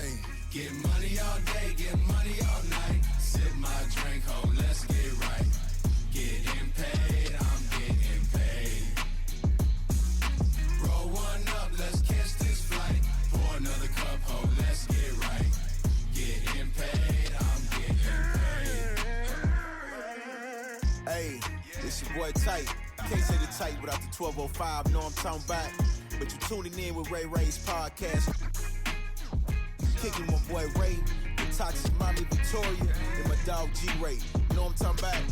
Hey, get money all day, get money all night. Sip my drink, ho, let's get right. Getting paid, I'm getting paid. Roll one up, let's catch this flight. Pour another cup, ho, let's get right. Getting paid, I'm getting paid. Hey, it's your boy Tight. Can't say the Tight without the 1205. Know I'm talking about. But you tuning in with Ray Ray's podcast. Kicking my boy Ray, the toxic mommy Victoria, and my dog G-Ray. You know what I'm talking about?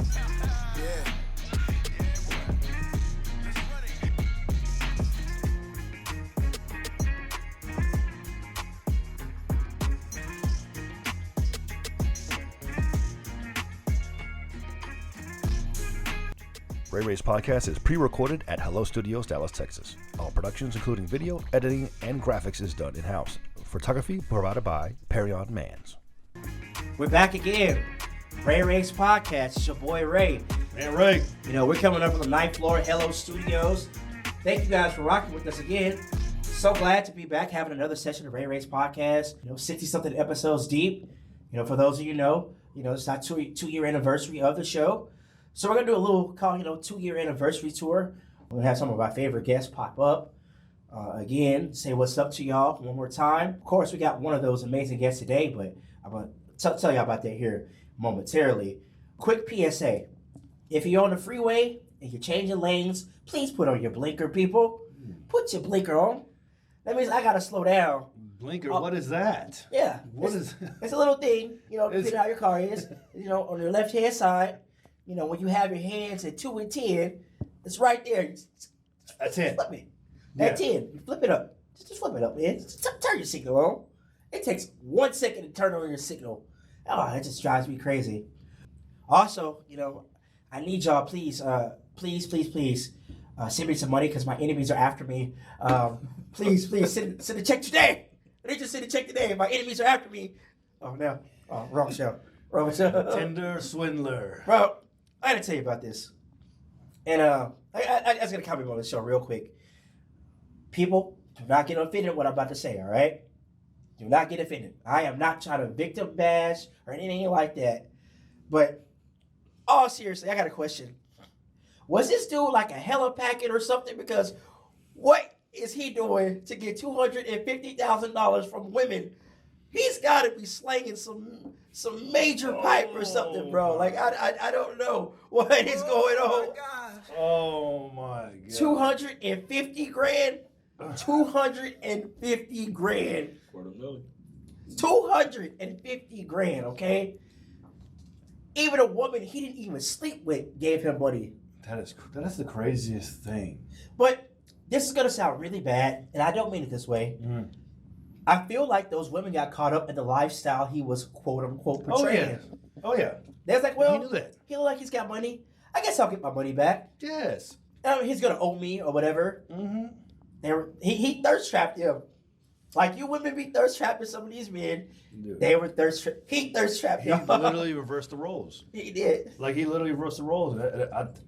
Yeah. Ray Ray's podcast is pre-recorded at Hello Studios, Dallas, Texas. All productions, including video, editing, and graphics, is done in-house. Photography provided by Perion Mans. We're back again. Ray Ray's podcast. It's your boy Ray. Man, Ray. You know, we're coming up from the 9th floor, Hello Studios. Thank you guys for rocking with us again. So glad to be back having another session of Ray Ray's podcast. 60-something episodes deep. For those of you know, it's our two-year anniversary of the show. So we're going to do a little called, 2-year anniversary tour. We're going to have some of our favorite guests pop up. Again, say what's up to y'all one more time. Of course, we got one of those amazing guests today, but I'm going to tell y'all about that here momentarily. Quick PSA. If you're on the freeway and you're changing lanes, please put on your blinker, people. Put your blinker on. That means I got to slow down. Blinker, what is that? Yeah. It's a little thing, depending on how your car is. On your left-hand side, when you have your hands at 2 and 10, it's right there. That's it. Flip it. At 10, you flip it up. Just flip it up, man. Just turn your signal on. It takes 1 second to turn on your signal. Oh, that just drives me crazy. Also, I need y'all, please, please send me some money because my enemies are after me. Please, send a check today. I need you to send a check today. My enemies are after me. Oh, no. Oh, wrong show. Tinder swindler. Bro, I had to tell you about this. And I just got to comment on the show real quick. People, do not get offended at what I'm about to say, all right? Do not get offended. I am not trying to victim bash or anything like that. But, seriously, I got a question. Was this dude like a hella packet or something? Because what is he doing to get $250,000 from women? He's got to be slanging some major pipe or something, bro. Like, I don't know what is going on. Oh, my God. 250 grand? 250 grand. $250,000. 250 grand, okay? Even a woman he didn't even sleep with gave him money. That's the craziest thing. But this is going to sound really bad, and I don't mean it this way. I feel like those women got caught up in the lifestyle he was quote-unquote portraying. Oh, yeah. They're like, well, he knew that. He look like he's got money. I guess I'll get my money back. Yes. He's going to owe me or whatever. Mm-hmm. He thirst trapped him. Like you women be thirst trapping some of these men. Dude. They were he thirst trapped He him. literally reversed the roles. He did. Like, he literally reversed the roles.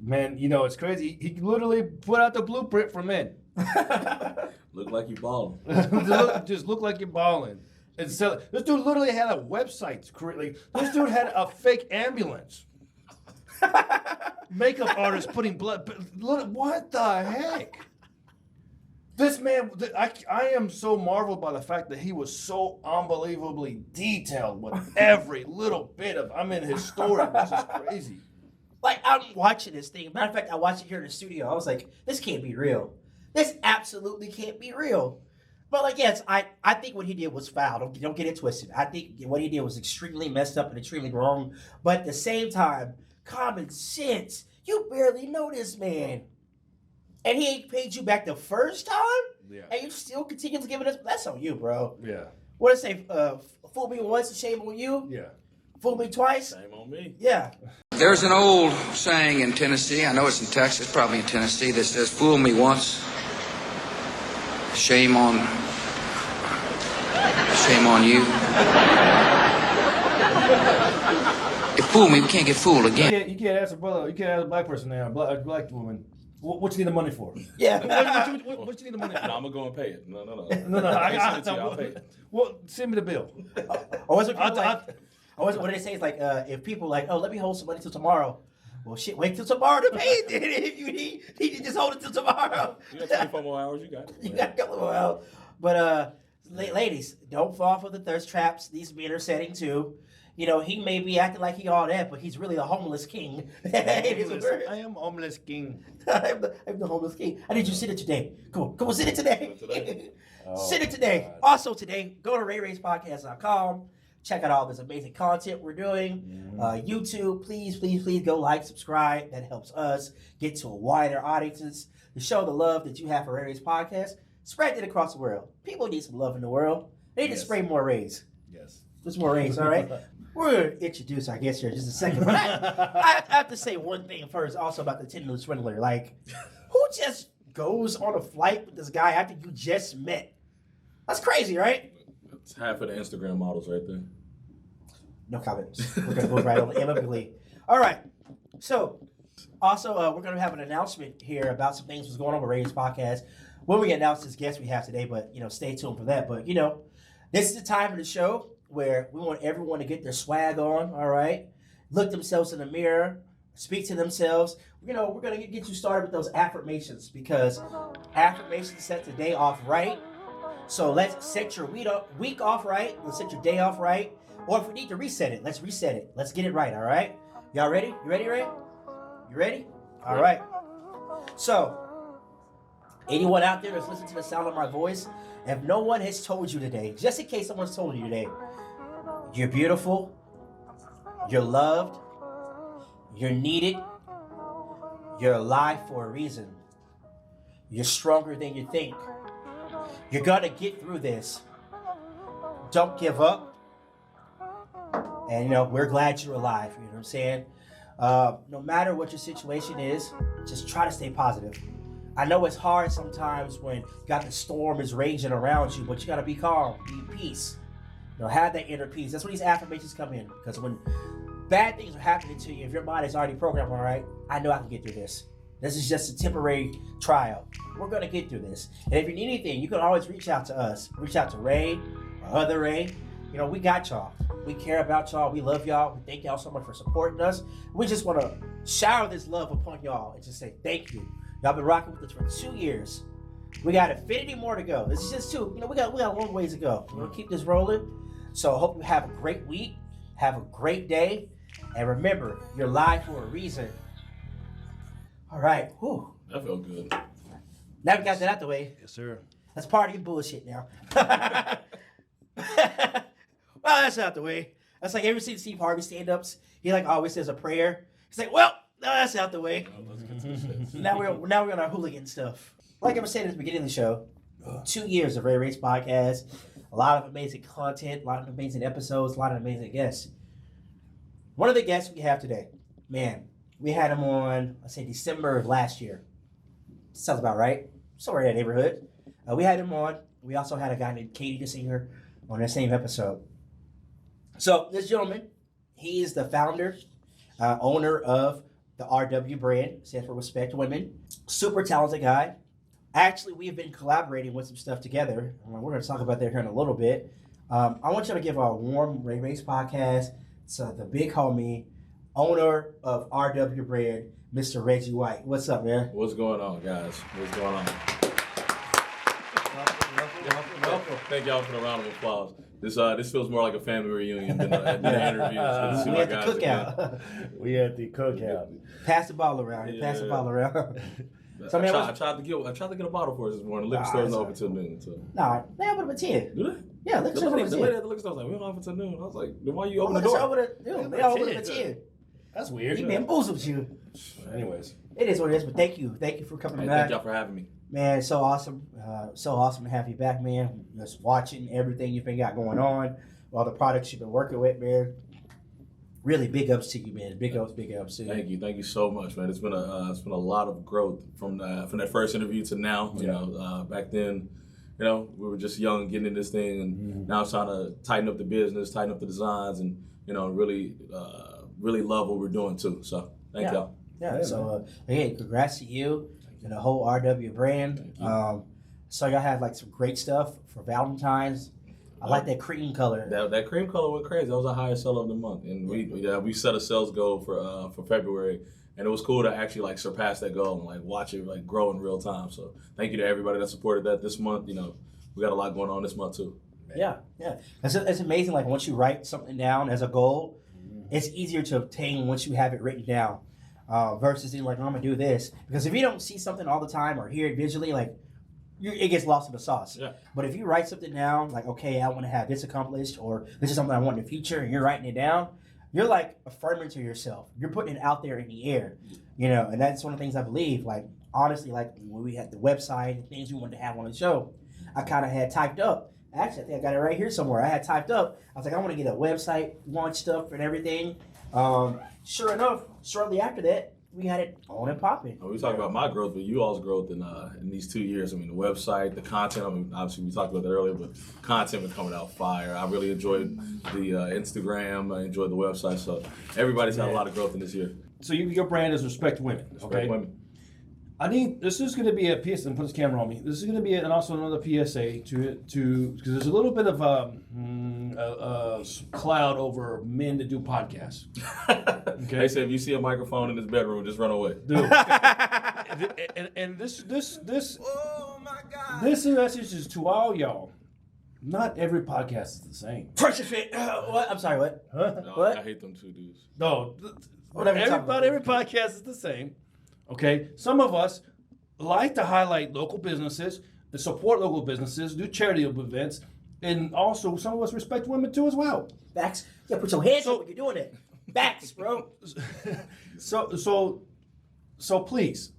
Man, it's crazy. He literally put out the blueprint for men. Look like you balling. Just look like you're balling. This dude literally had a website. This dude had a fake ambulance. Makeup artist putting blood. What the heck? This man, I am so marveled by the fact that he was so unbelievably detailed with every little bit of. I'm in his story, which is crazy. Like, I'm watching this thing. Matter of fact, I watched it here in the studio. I was like, this can't be real. This absolutely can't be real. But, like, yes, I think what he did was foul. Don't get it twisted. I think what he did was extremely messed up and extremely wrong. But at the same time, common sense. You barely know this man. And he ain't paid you back the first time? Yeah. And you still continue to give us. That's on you, bro. Yeah. What did it say? Fool me once, shame on you? Yeah. Fool me twice? Shame on me. Yeah. There's an old saying in Tennessee, I know it's in Texas, probably in Tennessee, that says, fool me once, shame on you. If fool me, we can't get fooled again. You can't ask a brother, you can't ask a black person now, a black woman. What you need the money for? Yeah. What you need the money for? No, I'm gonna go and pay it. No. No, I can send it to you. I'll pay it. Well, send me the bill. Or was it people I- like, what do they say? It's like, if people like, oh, let me hold some money till tomorrow. Well, shit, wait till tomorrow to pay it. Then if you need, you can just hold it till tomorrow. You got 24 more hours. You got it. You got a couple more hours. But ladies, don't fall for the thirst traps these men are setting too. You know, he may be acting like he all that, but he's really a homeless king. It is a word. I am homeless king. I'm the homeless king. I need you to sit it today. Come on, sit it today. Oh, Sit it today. God. Also today, go to rayrayspodcast.com. Check out all this amazing content we're doing. YouTube, please go like, subscribe. That helps us get to a wider audiences. To show the love that you have for Ray Ray's podcast, spread it across the world. People need some love in the world. They need to Yes. spray more rays. Yes. Just more rays, all right? We're going to introduce our guest here in just a second. But I have to say one thing first also about the Tinder swindler. Like, who just goes on a flight with this guy after you just met? That's crazy, right? It's half of the Instagram models right there. No comments. We're going to go right on amicably. All right. So, also, we're going to have an announcement here about some things that's going on with Ray's podcast when we announce this guest we have today, but, stay tuned for that. But, this is the time of the show where we want everyone to get their swag on, all right? Look themselves in the mirror, speak to themselves. We're going to get you started with those affirmations because affirmations set the day off right. So let's set your week off right. Let's set your day off right. Or if we need to reset it, let's reset it. Let's get it right, all right? Y'all ready? You ready, Ray? You ready? All right. So, anyone out there that's listening to the sound of my voice, if no one has told you today, just in case someone's told you today, you're beautiful, you're loved, you're needed, you're alive for a reason, you're stronger than you think, you're gonna get through this, don't give up, and we're glad you're alive, you know what I'm saying? No matter what your situation is, just try to stay positive. I know it's hard sometimes when you got the storm is raging around you, but you gotta be calm, be peace. Have that inner peace. That's where these affirmations come in. Because when bad things are happening to you, if your mind is already programmed, all right, I know I can get through this. This is just a temporary trial. We're gonna get through this. And if you need anything, you can always reach out to us. Reach out to Ray, or other Ray. We got y'all. We care about y'all. We love y'all. We thank y'all so much for supporting us. We just want to shower this love upon y'all and just say thank you. Y'all been rocking with us for 2 years. We got infinity more to go. This is just 2. We got a long ways to go. We're gonna keep this rolling. So I hope you have a great week. Have a great day. And remember, you're live for a reason. All right. Whew. That felt good. Now we got that out the way. Yes, sir. Let's party and bullshit now. Well, that's out the way. That's like every Steve Harvey stand-ups. He always says a prayer. He's like, well, no, that's out the way. Well, let's get to the shit. Now we're on our hooligan stuff. Like I was saying at the beginning of the show, 2 years of Ray Ray's podcast, a lot of amazing content, a lot of amazing episodes, a lot of amazing guests. One of the guests we have today, man, we had him on, let's say December of last year. Sounds about right. Somewhere in that neighborhood. We had him on. We also had a guy named Katie the singer on that same episode. So this gentleman, he is the founder, owner of the RW brand, stands for Respect Women. Super talented guy. Actually, we've been collaborating with some stuff together. We're going to talk about that here in a little bit. I want you to give a warm Ray Ray's podcast to the big homie, owner of RW brand, Mr. Reggie White. What's up, man? What's going on, guys? What's going on? Welcome. Thank y'all for the round of applause. This feels more like a family reunion than an interview. It's good to see We my had the guys again. cookout. We had the cookout. Pass the ball around. Yeah. Pass the ball around. So, I man, tried to get a bottle for us this morning. The liquor Nah, store's it's open till noon. So. Nah, they open up at 10. Do they? Yeah, liquor The store lady open at at the liquor store was like, we don't open till noon. I was like, then why you 10. open the door? They all open up at 10. That's weird. He bamboozled you. Anyways. It is what it is, but thank you. Thank you for coming Hey, back. thank y'all for having me. Man, so awesome. So awesome to have you back, man. Just watching everything you've been got going on, all the products you've been working with, man. Really big ups to you, man. Big ups to you. Thank you so much, man. It's been a lot of growth from that first interview to now. You know, back then, we were just young, getting in this thing, and now it's trying to tighten up the business, tighten up the designs, and really love what we're doing too. So thank y'all. Yeah. So again, congrats to you. and the whole RW brand. So y'all have like some great stuff for Valentine's. I like that cream color. That cream color went crazy. That was our highest seller of the month, and we set a sales goal for February, and it was cool to actually like surpass that goal and like watch it like grow in real time. So thank you to everybody that supported that this month. You know, we got a lot going on this month too. Yeah. It's amazing. Like once you write something down as a goal, it's easier to obtain once you have it written down, versus being like, I'm gonna do this. Because if you don't see something all the time or hear it visually, like it gets lost in the sauce. Yeah. But if you write something down, like, okay, I want to have this accomplished, or this is something I want in the future, and you're writing it down, you're like affirming to yourself. You're putting it out there in the air, you know. And that's one of the things I believe. Like honestly, like when we had the website and things we wanted to have on the show, I kind of had typed up. Actually, I think I got it right here somewhere. I had typed up. I was like, I want to get a website, launch stuff, and everything. Sure enough, shortly after that, we had it on and popping. We talked about my growth, but you all's growth in these 2 years. I mean, the website, the content. I mean, obviously we talked about that earlier, but content was coming out fire. I really enjoyed the Instagram. I enjoyed the website. So everybody's had a lot of growth in this year. So your brand is Respect Women. Respect Women. This is going to be a PSA, and put this camera on me. This is going to be also another PSA to because there's a little bit of a cloud over men that do podcasts. Okay. They say if you see a microphone in this bedroom, just run away. Dude. and this message is to all y'all. Not every podcast is the same. Pressure fit. What? I'm sorry. What? No, What? I hate them two dudes. No, Whatever. not every podcast is the same. Okay, some of us like to highlight local businesses, to support local businesses, do charity events, and also some of us respect women too as well. Backs. Yeah, put your hands up when you're doing it. Backs, bro. So please,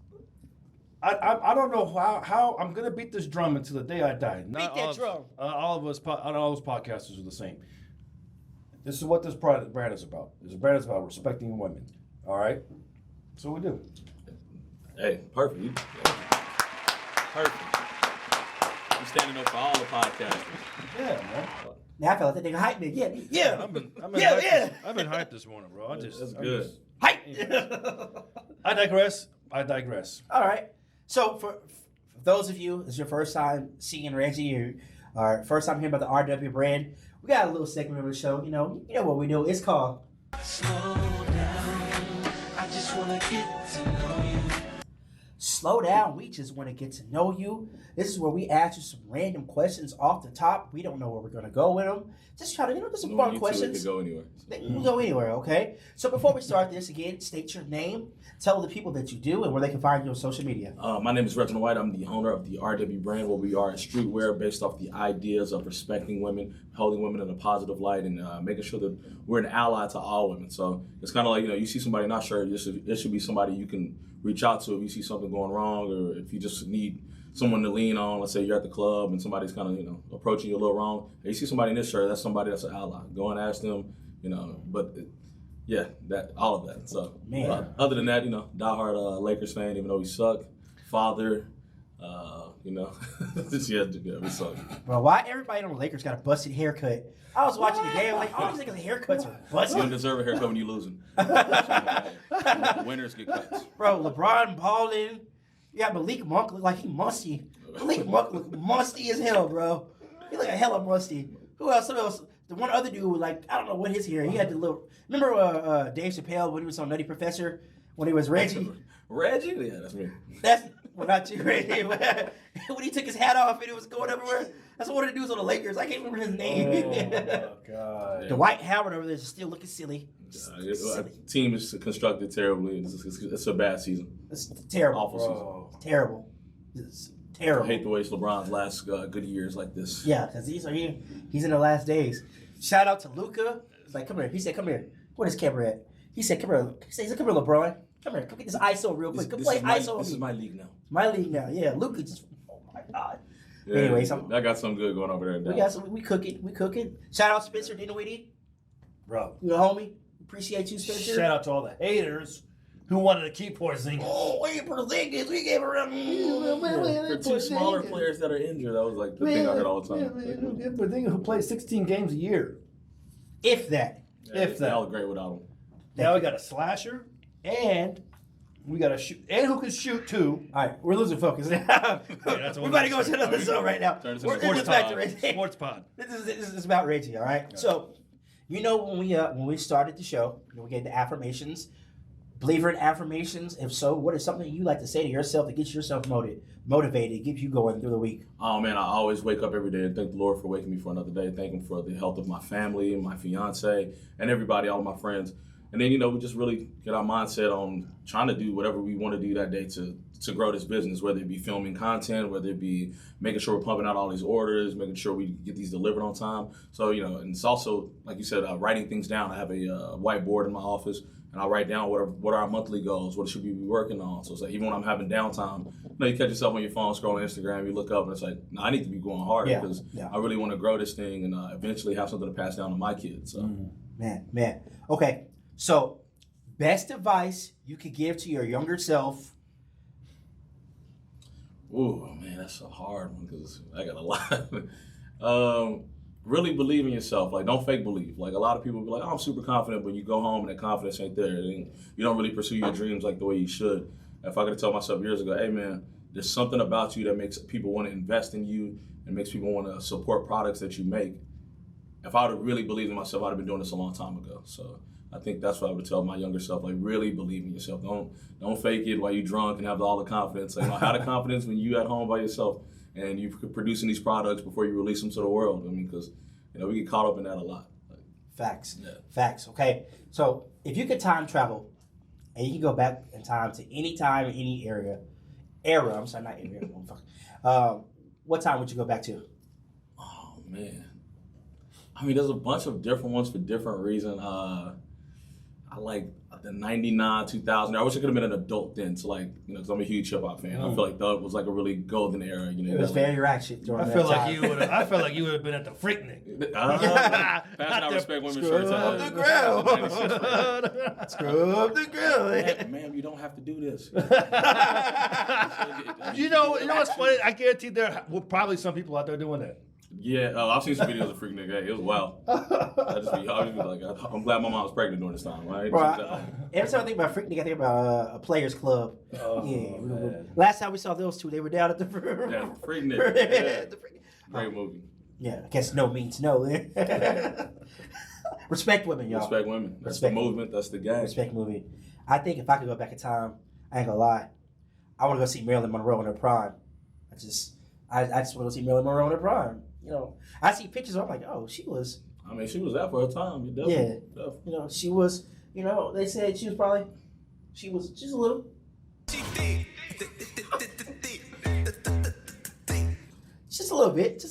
I don't know how I'm gonna beat this drum until the day I die. Not Beat that drum. All of us podcasters are the same. This is what this brand is about. This brand is about respecting women. All right, that's what we do. Hey, perfect. Perfect. I'm standing up for all the podcasters. Yeah, man. Now I feel like that nigga hyped me again. Yeah. I've been hyped this morning, bro. That's good. Hype. I digress. All right. So for those of you, it's your first time seeing Reggie or first time hearing about the RW brand, we got a little segment of the show. You know what we do. It's called Slow down. I just wanna get to know you. Slow Down. We just want to get to know you. This is where we ask you some random questions off the top. We don't know where we're going to go with them. Just try to, do some fun questions. Could go anywhere. They can go anywhere, okay? So before we start this, again, state your name, tell the people that you do, and where they can find you on social media. My name is Reginald White. I'm the owner of the RW brand, where we are a streetwear based off the ideas of respecting women, holding women in a positive light, and making sure that we're an ally to all women. So it's kind of like, you see somebody not sure, it should be somebody you can reach out to if you see something going wrong, or if you just need someone to lean on. Let's say you're at the club and somebody's kind of, approaching you a little wrong. And you see somebody in this shirt, that's somebody that's an ally. Go and ask them, all of that. So, Man. Other than that, diehard Lakers fan, even though we suck. Father, we suck. Bro, why everybody on the Lakers got a busted haircut? I was watching the game, like, all these niggas' haircuts are You don't busted. deserve a haircut when you're losing. Winners get cuts. Bro, LeBron balling. Yeah, Malik Monk look like he musty. Malik Monk look musty as hell, bro. He look hella musty. Who else? The one other dude, like, I don't know what his hair. He had the little. Remember Dave Chappelle when he was on Nutty Professor? When he was Reggie? Reggie? Yeah, that's me. Well, not you, Reggie. When he took his hat off and it was going everywhere. That's one of the dudes on the Lakers. I can't remember his name. Oh, God. Dwight Howard over there is still looking silly. Team is constructed terribly. It's a bad season. It's terrible. Awful season. Bro. Terrible. It's I terrible. hate to waste LeBron's last good years like this. Yeah, because he's in the last days. Shout out to Luka. He's like, come here. He said, come here. Where is camera at? He said, come here. He said, come here, LeBron. Come here. Come get this ISO real quick. Come play ISO. This is my league now. My league now. Yeah, Luka just. Oh my God. Yeah, Anyway, I got something good going over there. we got some. We cooking. We cooking. Shout out Spencer Dinwiddie. Bro. You a homie. Appreciate you, Spencer. Shout out to all the haters who wanted to keep Porzingis. Oh, wait, Porzingis. We gave her For two smaller players that are injured, that was like the thing I heard all the time. Porzingis who plays 16 games a year. If that. If They that. all great without him. Now we got a slasher and We got to shoot, and who can shoot too. All right, we're losing focus. We're about to go to another zone right now. Turn this We're into this is back to sports Reggie. Sports pod. This is about Reggie, all right? So, when we started the show, we gave the affirmations. Believer in affirmations? If so, what is something you like to say to yourself that gets yourself motivated, keeps you going through the week? Oh man, I always wake up every day and thank the Lord for waking me for another day. Thank Him for the health of my family, my fiance, and everybody, all of my friends. And then we just really get our mindset on trying to do whatever we want to do that day to grow this business, whether it be filming content, whether it be making sure we're pumping out all these orders, making sure we get these delivered on time. So and it's also, like you said, writing things down. I have a whiteboard in my office. And I write down what are our monthly goals, what should we be working on. So it's like even when I'm having downtime, you catch yourself on your phone scrolling Instagram, you look up and it's like, no, I need to be going harder because I really want to grow this thing and eventually have something to pass down to my kids. So. Man. Okay, so best advice you could give to your younger self. Ooh, man, that's a hard one because I got a lot. Really believe in yourself. Like, don't fake believe. Like, a lot of people be like, oh, I'm super confident, but you go home and that confidence ain't there. And you don't really pursue your dreams like the way you should. If I could have told myself years ago, hey, man, there's something about you that makes people want to invest in you and makes people want to support products that you make. If I would have really believed in myself, I'd have been doing this a long time ago. So I think that's what I would tell my younger self. Like, really believe in yourself. Don't fake it while you're drunk and have all the confidence. Like, have the confidence when you at home by yourself and you're producing these products before you release them to the world. I mean, because we get caught up in that a lot. Facts. Yeah. Facts. Okay. So if you could time travel and you can go back in time to any time, any era. I'm sorry, not area. What time would you go back to? Oh man. I mean, there's a bunch of different ones for different reasons. I like the 99, 2000. I wish I could have been an adult then. So because I'm a huge hip hop fan. I feel like that was like a really golden era. It was very ratchet during I that feel like time. you would. I feel like you would have been at the Freaknik. Fashion I respect women shirts. Scrub the grill. Scrub the grill. Man, you don't have to do this. You know what's funny? I guarantee there were probably some people out there doing that. Yeah, I've seen some videos of Freaknik. It was wild. I'll just be like, I'm glad my mom was pregnant during this time, right? Bro, every time I think about Freaknik, I think about a Players Club. Man. Last time we saw those two, they were down at the Yeah, Freaknik. Yeah. Great movie. Yeah, I guess no means no. Respect women, y'all. Respect women. That's Respect the movement. That's the game. Respect movie. I think if I could go back in time, I ain't gonna lie, I want to go see Marilyn Monroe in her prime. I just want to see Marilyn Monroe in her prime. I see pictures. I'm like, oh, she was. I mean, she was there for her time. Definitely. She was. They said she was probably. She was just a little. Just a little bit.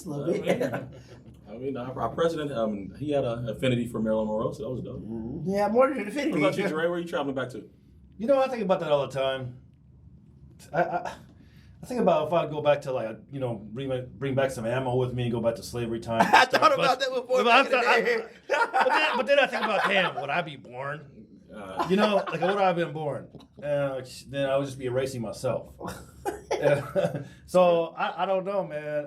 I mean, our president, he had an affinity for Marilyn Monroe, so that was dope. Yeah, more than an affinity. What about you, Dre? Where are you traveling back to? I think about that all the time. I think about if I go back to bring back some ammo with me and go back to slavery time. I thought about that before. But then I think about, damn, would I be born? Would I have been born? Then I would just be erasing myself. So I don't know, man.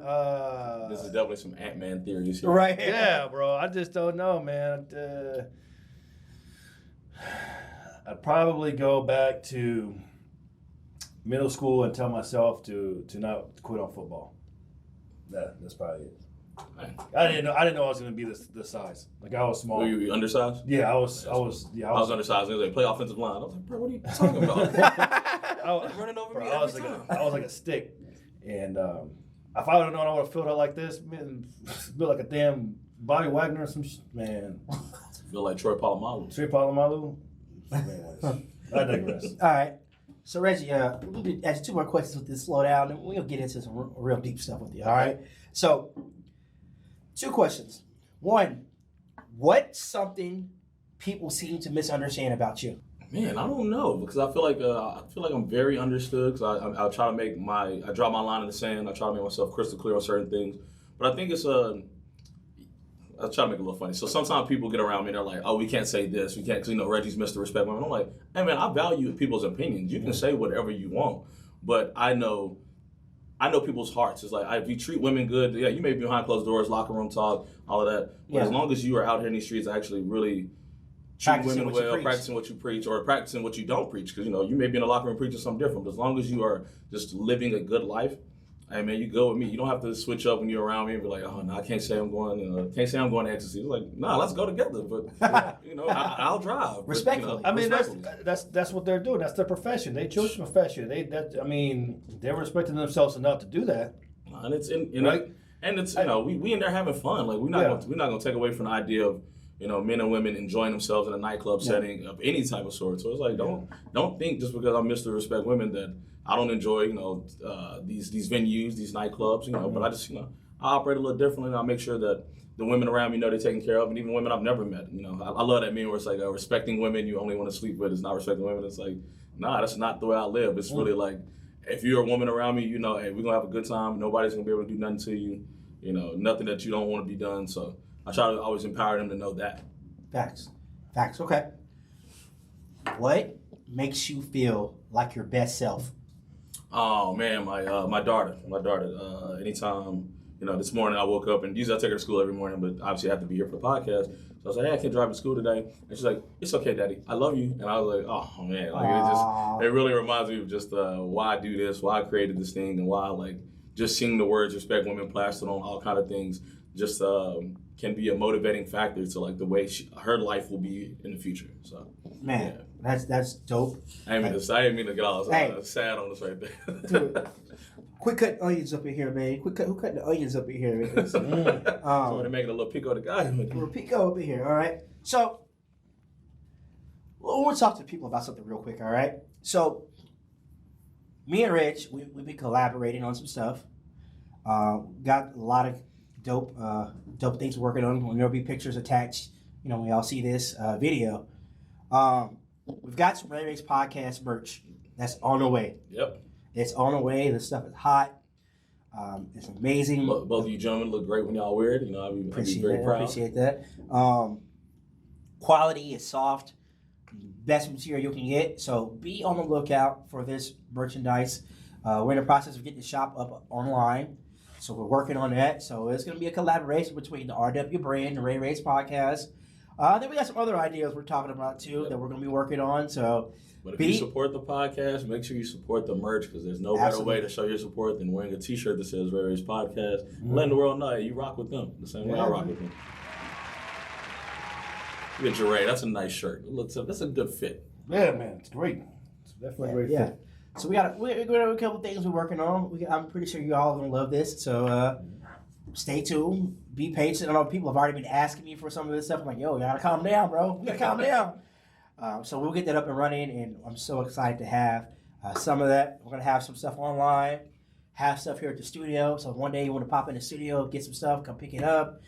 This is definitely some Ant-Man theories here. Right. Yeah, bro. I just don't know, man. I'd probably go back to middle school and tell myself to not quit on football. That's probably it. I didn't know I was gonna be this size. Like, I was small. Were you undersized? Yeah, I was undersized. They was like, play offensive line. I was like, bro, what are you talking about? Running over me I was like a stick. And if I would have known I would have filled out like this, man, built like a damn Bobby Wagner or some man. Feel like Troy Polamalu. Troy Polamalu. I digress. All right. So, Reggie, we'll be ask two more questions with this slowdown, and we'll get into some real deep stuff with you. All right. So, two questions. One, what's something people seem to misunderstand about you? Man, I don't know, because I feel like I'm very understood. Because I try to I draw my line in the sand. I try to make myself crystal clear on certain things. But I think it's I try to make it a little funny. So sometimes people get around me and they're like, oh, we can't say this. We can't, because Reggie's Mr. Respect. And I'm like, hey man, I value people's opinions. You can say whatever you want, but I know people's hearts. It's like, if you treat women good, yeah, you may be behind closed doors, locker room talk, all of that. But as long as you are out here in these streets actually really treating Practicing women what you well, preach. practicing what you preach, or practicing what you don't preach. Because, you know, you may be in the locker room preaching something different. But as long as you are just living a good life, hey, man, you go with me. You don't have to switch up when you're around me and be like, oh, no, I can't say I'm going to ecstasy. It's like, nah, let's go together. But, you know, I'll drive. But, Respectfully. you know, I mean, respectfully. that's what they're doing. That's their profession. They chose profession. They're respecting themselves enough to do that. And it's Right. and it's, you know, we in there having fun. Like, we're not gonna take away from the idea of, you know, men and women enjoying themselves in a nightclub setting of any type of sort. So it's like, don't think just because I'm Mr. Respect Women that I don't enjoy, you know, these venues, these nightclubs, you know. But I just, you know, I operate a little differently, and I make sure that the women around me know they're taken care of, and even women I've never met. You know, I love that meme where it's like, respecting women you only want to sleep with is not respecting women. It's like, nah, that's not the way I live. It's really like, if you're a woman around me, you know, hey, we're gonna have a good time. Nobody's gonna be able to do nothing to you. You know, nothing that you don't want to be done. So I try to always empower them to know that. Facts. Okay. What makes you feel like your best self? Oh man, my daughter. Anytime, you know, this morning I woke up, and usually I take her to school every morning, but obviously I have to be here for the podcast. So I was like, hey, I can't drive to school today. And she's like, it's okay, Daddy. I love you. And I was like, oh man, like it really reminds me of just why I do this, why I created this thing, and why like just seeing the words respect women plastered on all kind of things just can be a motivating factor to like the way her life will be in the future. So Man, that's dope. I didn't mean to get all sad on this right there. Dude, quick cut onions up in here, man. Who cut the onions up in here? Man? So they're making a little pico de gallo. Little pico up in here, all right? So, I want to talk to people about something real quick, all right? So, me and Rich, we've been collaborating on some stuff. Got a lot of dope things working on. There'll be pictures attached, you know, when y'all see this video. We've got some Ray Ray's podcast merch that's on the way. Yep. It's on the way. This stuff is hot. It's amazing. Both of you gentlemen look great when y'all wear it. You know, I'd be very proud. Appreciate that. Quality is soft. Best material you can get. So be on the lookout for this merchandise. We're in the process of getting the shop up online. So we're working on that. So it's going to be a collaboration between the RW brand and the Ray Ray's podcast. Then we got some other ideas we're talking about too that we're going to be working on. So, but if you support the podcast, make sure you support the merch because there's no better way to show your support than wearing a T-shirt that says Ray Ray's podcast. Letting the world know hey, you rock with them the same way I rock with them. Look at Jeray, that's a nice shirt. That's a good fit. Yeah, man, it's great. It's definitely a great fit. So we got a couple things we're working on. I'm pretty sure you all are gonna love this. So stay tuned. Be patient. I know people have already been asking me for some of this stuff. I'm like, yo, you gotta calm down, bro. You gotta calm down. So we'll get that up and running, and I'm so excited to have some of that. We're gonna have some stuff online, have stuff here at the studio. So if one day you want to pop in the studio, get some stuff, come pick it up.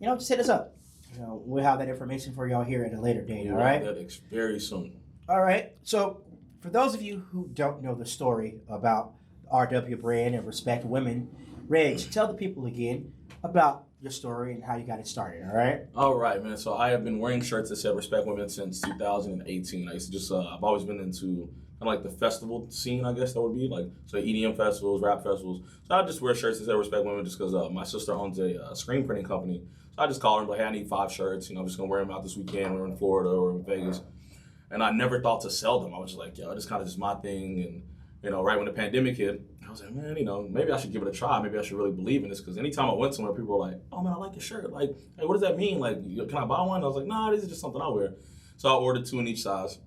Just hit us up. We'll have that information for y'all here at a later date. All right. That very soon. All right. So for those of you who don't know the story about RW brand and Respect Women, Reg, tell the people again about your story and how you got it started, all right? All right, man. So I have been wearing shirts that said Respect Women since 2018. I used to just, I've always been into kind of like the festival scene, I guess that would be, like, so EDM festivals, rap festivals. So I just wear shirts that say Respect Women just because my sister owns a screen printing company. So I just call her and be like, hey, I need 5 shirts. I'm just going to wear them out this weekend. We're in Florida or in Vegas. And I never thought to sell them. I was just like, yo, it's kind of just my thing. And, right when the pandemic hit, I was like, man, maybe I should give it a try. Maybe I should really believe in this. Because anytime I went somewhere, people were like, oh, man, I like your shirt. Like, hey, what does that mean? Like, can I buy one? I was like, nah, this is just something I wear. So I ordered 2 in each size.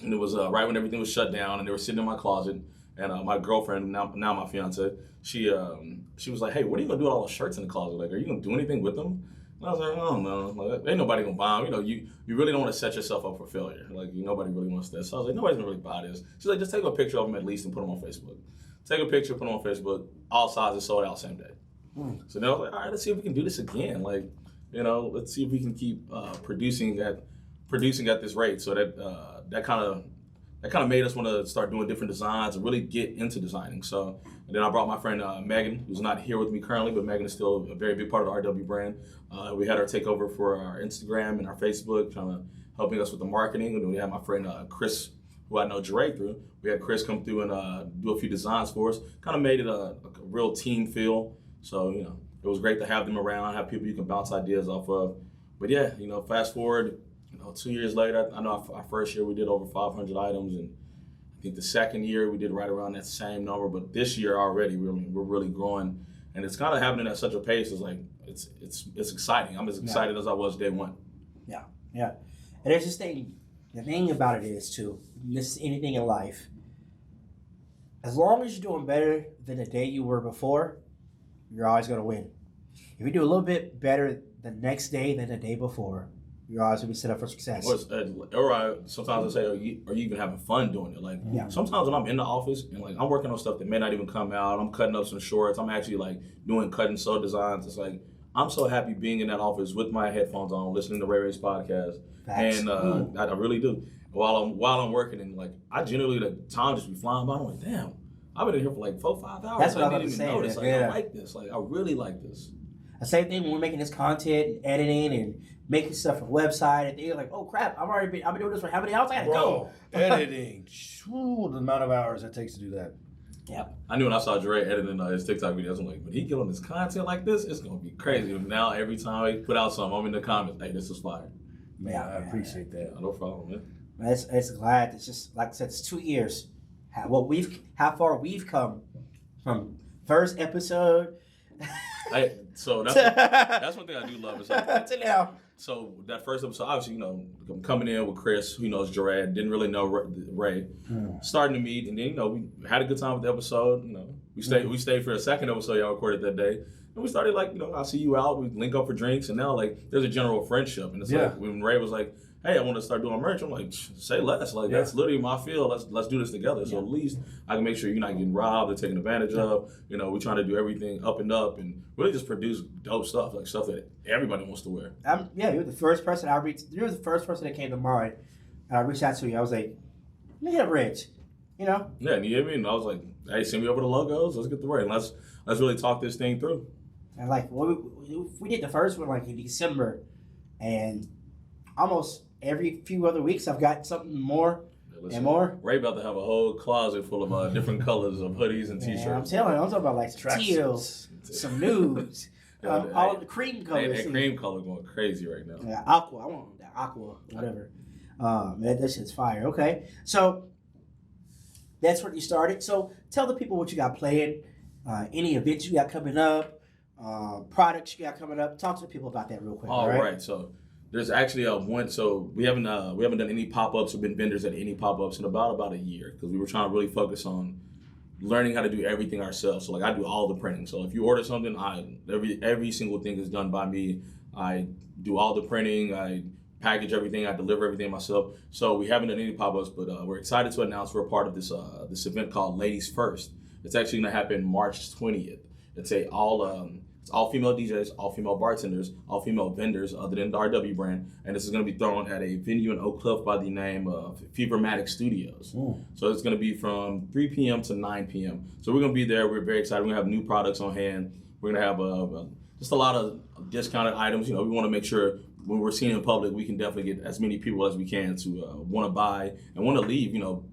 And it was right when everything was shut down. And they were sitting in my closet. And my girlfriend, now my fiance, she was like, hey, what are you going to do with all the shirts in the closet? Like, are you going to do anything with them? And I was like, I don't know. Like, ain't nobody going to buy them. You really don't want to set yourself up for failure. Like, nobody really wants that. So I was like, nobody's going to really buy this. She's like, just take a picture of them at least and put them on Facebook. Take a picture, put them on Facebook. All sizes sold out same day. So then I was like, all right, let's see if we can do this again. Like, let's see if we can keep producing at this rate. So that kind of made us want to start doing different designs and really get into designing. So and then I brought my friend Megan, who's not here with me currently, but Megan is still a very big part of the RW brand. We had her take over for our Instagram and our Facebook, helping us with the marketing. And then we had my friend Chris, who I know Jeray through. We had Chris come through and do a few designs for us. Kind of made it a real team feel. So, it was great to have them around, have people you can bounce ideas off of. But yeah, fast forward 2 years later, I know our first year we did over 500 items, and I think the second year we did right around that same number. But this year already, we're really growing, and it's kind of happening at such a pace. It's like it's exciting. I'm as excited as I was day one. Yeah, yeah. And there's this thing. The thing about it is too. This is anything in life. As long as you're doing better than the day you were before, you're always going to win. If you do a little bit better the next day than the day before, you're always going to be set up for success. Or sometimes I say, are you even having fun doing it? Like, sometimes when I'm in the office and like I'm working on stuff that may not even come out, I'm cutting up some shorts, I'm actually like doing cut and sew designs. It's like, I'm so happy being in that office with my headphones on, listening to Ray Ray's podcast. Facts. And I really do. While I'm working, and like I generally, the time just be flying by. I'm like, damn, I've been in here for like 4-5 hours. That's what I I was didn't even notice. saying. Like, Yeah. I like this. Like, I really like this. The same thing when we're making this content and editing and making stuff for the website, and you're like, oh crap, I've been doing this for how many hours? I gotta go. Editing. The amount of hours it takes to do that. Yeah. I knew when I saw Dre editing his TikTok videos, I'm like, when he get on this content like this, it's gonna be crazy. And now every time he put out something, I'm in the comments, hey, this is fire. Man, Yeah, I appreciate that. No problem, man. It's glad. It's just like I said, it's 2 years. How far we've come from first episode. So that's one thing I do love. Is like, to now. so that first episode, obviously, I'm coming in with Chris, who knows Jarrad, didn't really know Ray. Starting to meet, and then we had a good time with the episode. We stayed for a second episode y'all recorded that day. And we started like, I see you out, we link up for drinks, and now like there's a general friendship. And it's like when Ray was like, hey, I want to start doing merch, I'm like, say less. Like that's literally my field. Let's do this together. So at least I can make sure you're not getting robbed or taken advantage of. We're trying to do everything up and really just produce dope stuff, like stuff that everybody wants to wear. You're the first person you were the first person that came to mind. And I reached out to you. I was like, let me hit up Rich. Yeah, and you hear me? And I was like, hey, send me over the logos. Let's get the word. Let's really talk this thing through. And like, we did the first one like in December, and almost every few other weeks I've got something more and more. Ray about to have a whole closet full of different colors of hoodies and t-shirts. I'm telling you, I'm talking about like some teals, some nudes, all of the cream colors. That cream color going crazy right now. Yeah, aqua. I want that aqua, whatever. Man, that shit's fire. Okay, so that's where you started. So tell the people what you got playing, any events you got coming up, products you got coming up. Talk to the people about that real quick. All right. So there's actually one. So we haven't done any pop-ups or been vendors at any pop-ups in about a year, because we were trying to really focus on learning how to do everything ourselves. So like I do all the printing. So if you order something, every single thing is done by me. I do all the printing. I package everything. I deliver everything myself. So we haven't done any pop-ups, but we're excited to announce we're a part of this event called Ladies First. It's actually going to happen March 20th. It's all female DJs, all female bartenders, all female vendors other than the RW brand. And this is going to be thrown at a venue in Oak Cliff by the name of Fevermatic Studios. So it's going to be from 3 p.m. to 9 p.m. So we're going to be there. We're very excited. We're going to have new products on hand. We're going to have just a lot of discounted items. We want to make sure when we're seen in public, we can definitely get as many people as we can to want to buy and want to leave.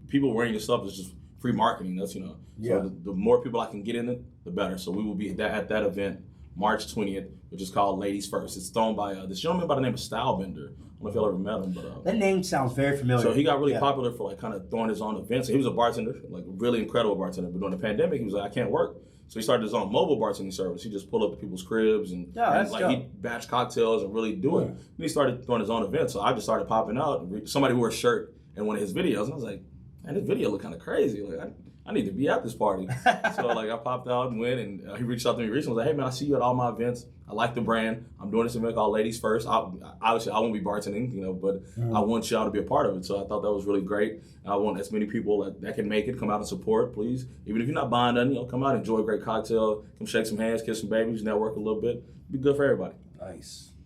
People wearing your stuff is just free marketing. That's, So the more people I can get in it, the better. So we will be at that event March 20th, which is called Ladies First. It's thrown by this gentleman by the name of Stylebender. I don't know if y'all ever met him, but that name sounds very familiar. So he got really popular for like kind of throwing his own events. He was a bartender, like a really incredible bartender. But during the pandemic, he was like, I can't work. So he started his own mobile bartending service. He just pulled up to people's cribs and he'd batch cocktails and really do it. And he started throwing his own events. So I just started popping out. Somebody wore a shirt in one of his videos, and I was like, man, this video looked kind of crazy. Like I need to be at this party. So like I popped out and went, and he reached out to me recently. Was like, hey man, I see you at all my events. I like the brand. I'm doing this event called Ladies First. Obviously I won't be bartending, but I want y'all to be a part of it. So I thought that was really great. And I want as many people that can make it come out and support, please. Even if you're not buying nothing, come out, enjoy a great cocktail, come shake some hands, kiss some babies, network a little bit. Be good for everybody.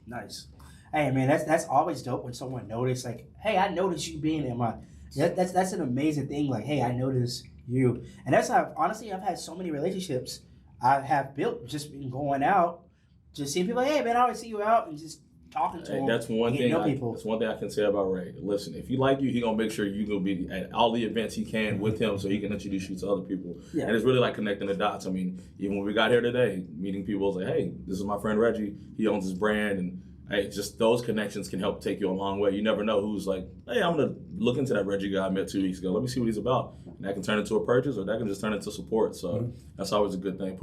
Nice. Hey man, that's always dope when someone notices, like, hey, I noticed you being in my. That's an amazing thing. Like, hey, I noticed you, and that's how honestly I've had so many relationships I have built just in going out, just seeing people. Like, hey man, I always see you out and just talking to them. That's one thing. People. That's one thing I can say about Ray. Listen, if he like you, he gonna make sure you gonna be at all the events he can with him, so he can introduce you to other people. Yeah. And it's really like connecting the dots. I mean, even when we got here today, meeting people, was like, hey, this is my friend Reggie. He owns his brand, and hey, just those connections can help take you a long way. You never know who's like, hey, I'm gonna look into that Reggie guy I met 2 weeks ago. Let me see what he's about. And that can turn into a purchase, or that can just turn into support. So that's always a good thing.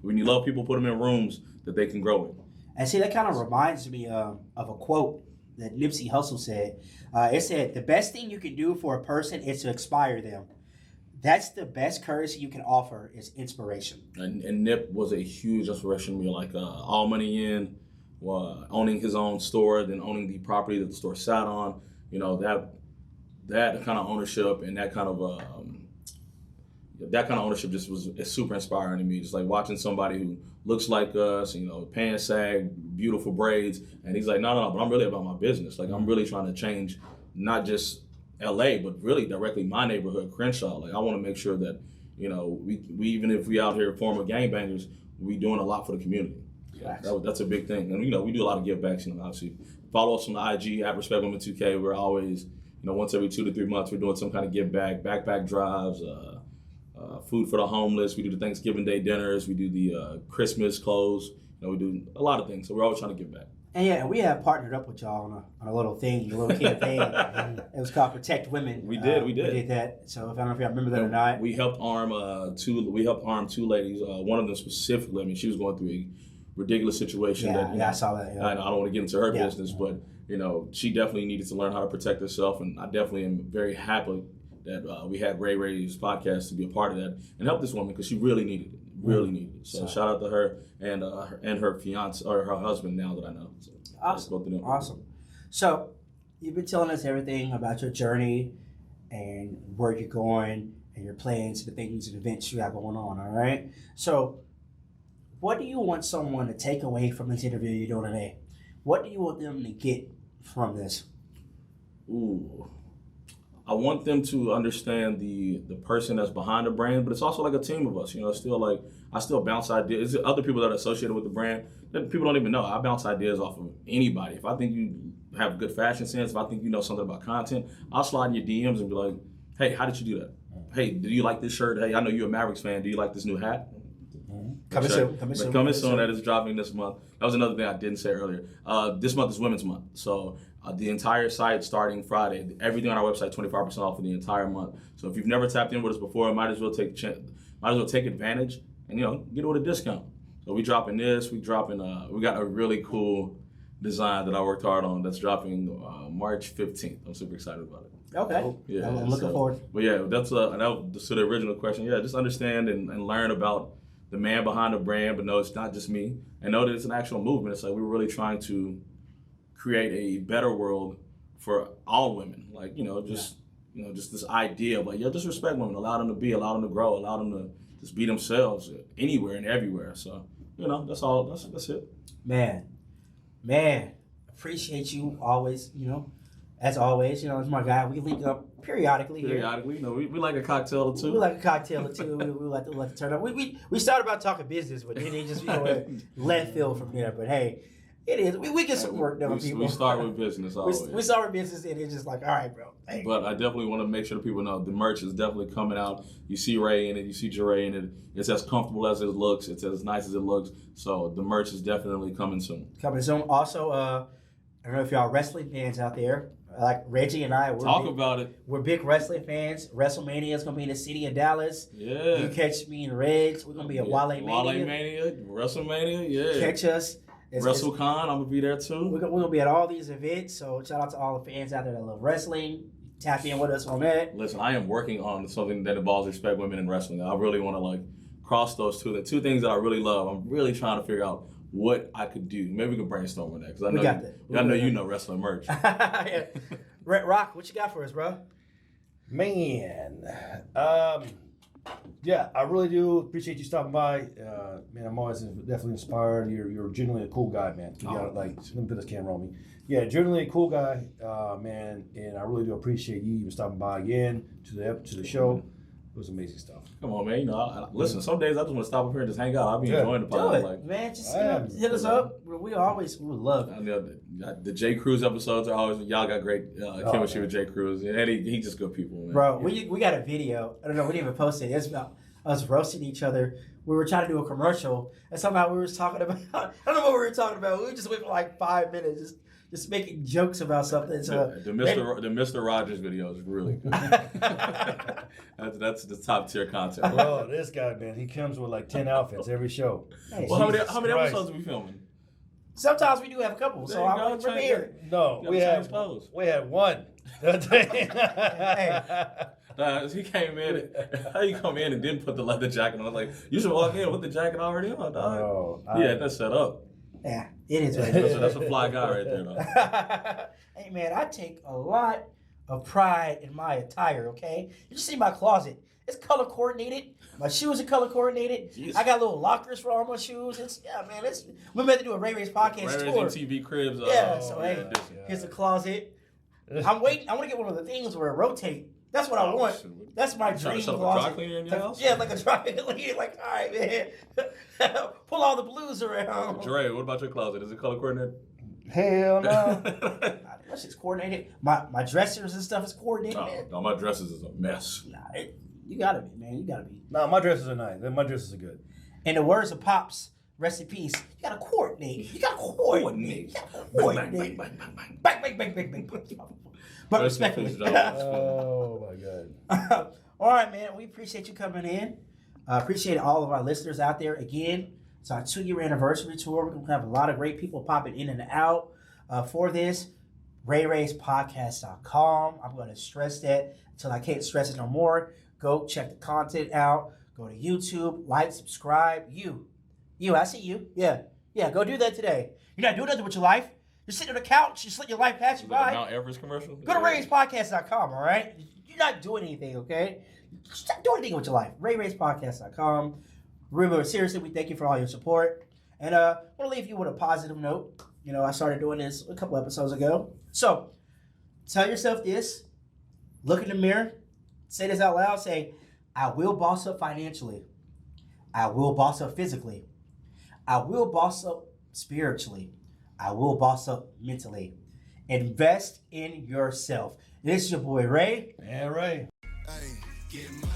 When you love people, put them in rooms that they can grow in. And see, that kind of reminds me of a quote that Nipsey Hussle said. It said, "The best thing you can do for a person is to inspire them. That's the best currency you can offer is inspiration." And Nip was a huge inspiration to me. Like All Money In, owning his own store, then owning the property that the store sat on. You know, that kind of ownership and that kind of ownership just was super inspiring to me. Just like watching somebody who looks like us, you know, pants sag, beautiful braids, and he's like, no, but I'm really about my business. Like I'm really trying to change not just LA, but really directly my neighborhood, Crenshaw. Like I want to make sure that, you know, we even if we out here former gangbangers, we doing a lot for the community. So that's a big thing. And, you know, we do a lot of give backs, you know, obviously. Follow us on the IG at Respect Women 2K. We're always, you know, once every 2 to 3 months, we're doing some kind of give back, backpack drives, food for the homeless. We do the Thanksgiving Day dinners. We do the Christmas clothes. You know, we do a lot of things. So we're always trying to give back. And yeah, we have partnered up with y'all on a little thing, a little campaign. It was called Protect Women. We did. We did that. So I don't know if y'all remember that or not. We helped arm two ladies. One of them specifically. I mean, she was going through a ridiculous situation. I saw that. Yeah. I don't want to get into her business, but you know, she definitely needed to learn how to protect herself, and I definitely am very happy that we had Ray Ray's podcast to be a part of that and help this woman because she really needed it. Really needed it. So shout out to her and her fiance or her husband now that I know. So, awesome. So you've been telling us everything about your journey and where you're going and your plans, the things and events you have going on. All right. So what do you want someone to take away from this interview you're doing today? What do you want them to get from this? Ooh. I want them to understand the person that's behind the brand, but it's also like a team of us. You know, it's still like I still bounce ideas. It's other people that are associated with the brand that people don't even know. I bounce ideas off of anybody. If I think you have good fashion sense, if I think you know something about content, I'll slide in your DMs and be like, "Hey, how did you do that? Hey, do you like this shirt? Hey, I know you're a Mavericks fan. Do you like this new hat?" Coming soon. That is dropping this month. That was another thing I didn't say earlier. This month is Women's Month, so the entire site starting Friday, everything on our website 25% off for the entire month. So if you've never tapped in with us before, might as well take advantage and get it with a discount. So we dropping this. We got a really cool design that I worked hard on that's dropping March 15th. I'm super excited about it. Okay. Yeah, I'm looking forward. But yeah, that was to the original question. Yeah, just understand and learn about the man behind the brand, but no, it's not just me. And know that it's an actual movement. It's like we're really trying to create a better world for all women. Like, just this idea of like, just respect women, allow them to be, allow them to grow, allow them to just be themselves anywhere and everywhere. So, that's all, that's it. Man, appreciate you always, as always, it's my guy. We link up periodically here. We like a cocktail or two. We like a cocktail or two. we like to turn up. We started about talking business, but then it just left field from there. But hey, it is. We get some work done, people. We start with business always. We start with business, and it's just like, all right, bro. Hey. But I definitely want to make sure that people know the merch is definitely coming out. You see Ray in it. You see Jeray in it. It's as comfortable as it looks. It's as nice as it looks. So the merch is definitely coming soon. Also, I don't know if y'all wrestling fans out there. Like Reggie and I, we're big wrestling fans. WrestleMania is gonna be in the city of Dallas. Yeah. You catch me and Reg. We're gonna be at Wale Mania, WrestleMania. Yeah. Catch us. WrestleCon, I'm gonna be there too. We're gonna be at all these events. So shout out to all the fans out there that love wrestling. Tap in with us on that. Listen, I am working on something that involves respect women in wrestling. I really want to cross those two. The two things that I really love. I'm really trying to figure out what I could do. Maybe we can brainstorm on that because I know you know wrestling merch. Yeah. Rock, what you got for us, bro? Man, yeah, I really do appreciate you stopping by. Man, I'm always definitely inspired. You're genuinely a cool guy, man. Let me put this camera on me. Yeah, genuinely a cool guy, man, and I really do appreciate you even stopping by again to the show. It was amazing stuff. Come on, man. Listen, some days I just want to stop up here and just hang out. I'll be enjoying the podcast. Man, just hit us up. We would love it. The J. Cruz episodes are always, y'all got great chemistry with J. Cruz. And he just good people, man. Bro, we got a video. I don't know, we didn't even post it. It's about us roasting each other we were trying to do a commercial, and somehow we were talking about, I don't know what we were talking about. We just went for like 5 minutes, just making jokes about something. So the Mr. Rogers video is really good. that's the top tier content. Bro, this guy, man, he comes with like 10 outfits every show. Hey, Well, how many Jesus Christ. episodes are we filming? sometimes we do have a couple, so There you I'm go, like, change premiere. No, You we gotta had change clothes. we had one. He came in. How you come in and didn't put the leather jacket on? Like you should walk in with the jacket already on, dog. Oh, Yeah, that's set up. Yeah, it is what it is. That's a fly guy right there, though. Hey man, I take a lot of pride in my attire, okay? You see my closet. It's color coordinated. My shoes are color coordinated. Jeez. I got little lockers for all my shoes. We're meant to do a Ray Ray's podcast Ray tour. Ray's MTV Cribs. Yeah, so hey, edition. here's the closet. I'm waiting. I want to get one of the things where it rotate. That's what I Oh, want. shit. That's my You trying dream to set up a closet. dry cleaner in your house? Yeah, like a dry cleaner. Like, all right, man, pull all the blues around. Dre, what about your closet? Is it color coordinated? Hell no. That shit's coordinated. My dressers and stuff is coordinated. man. No, my dresses is a mess. Nah, you gotta be, man. You gotta be. No, my dresses are nice. My dresses are good. In the words of Pops, rest in peace. You gotta coordinate. You gotta coordinate. You gotta coordinate. Bang, bang, bang, bang. Bang, bang, bang, bang, bang. But Rest in respectfully. peace, Joe. Oh my god. All right, man. We appreciate you coming in. Appreciate all of our listeners out there. Again, it's our 2-year anniversary tour. We're going to have a lot of great people popping in and out for this. RayRaysPodcast.com. I'm going to stress that until I can't stress it no more. Go check the content out. Go to YouTube. Like, subscribe. You, I see you. Yeah, go do that today. You're not doing nothing with your life. You're sitting on the couch. Just let your life pass you Is that a by. Mount Everest commercial? Go to RayRaysPodcast.com, all right? You're not doing anything, okay? Just not doing anything with your life. RayRaysPodcast.com. Remember, seriously, we thank you for all your support. And I want to leave you with a positive note. You know, I started doing this a couple episodes ago. So, tell yourself this. Look in the mirror. Say this out loud. Say, I will boss up financially. I will boss up physically. I will boss up spiritually. I will boss up mentally. Invest in yourself. This is your boy Ray. Yeah, Ray. Hey, get my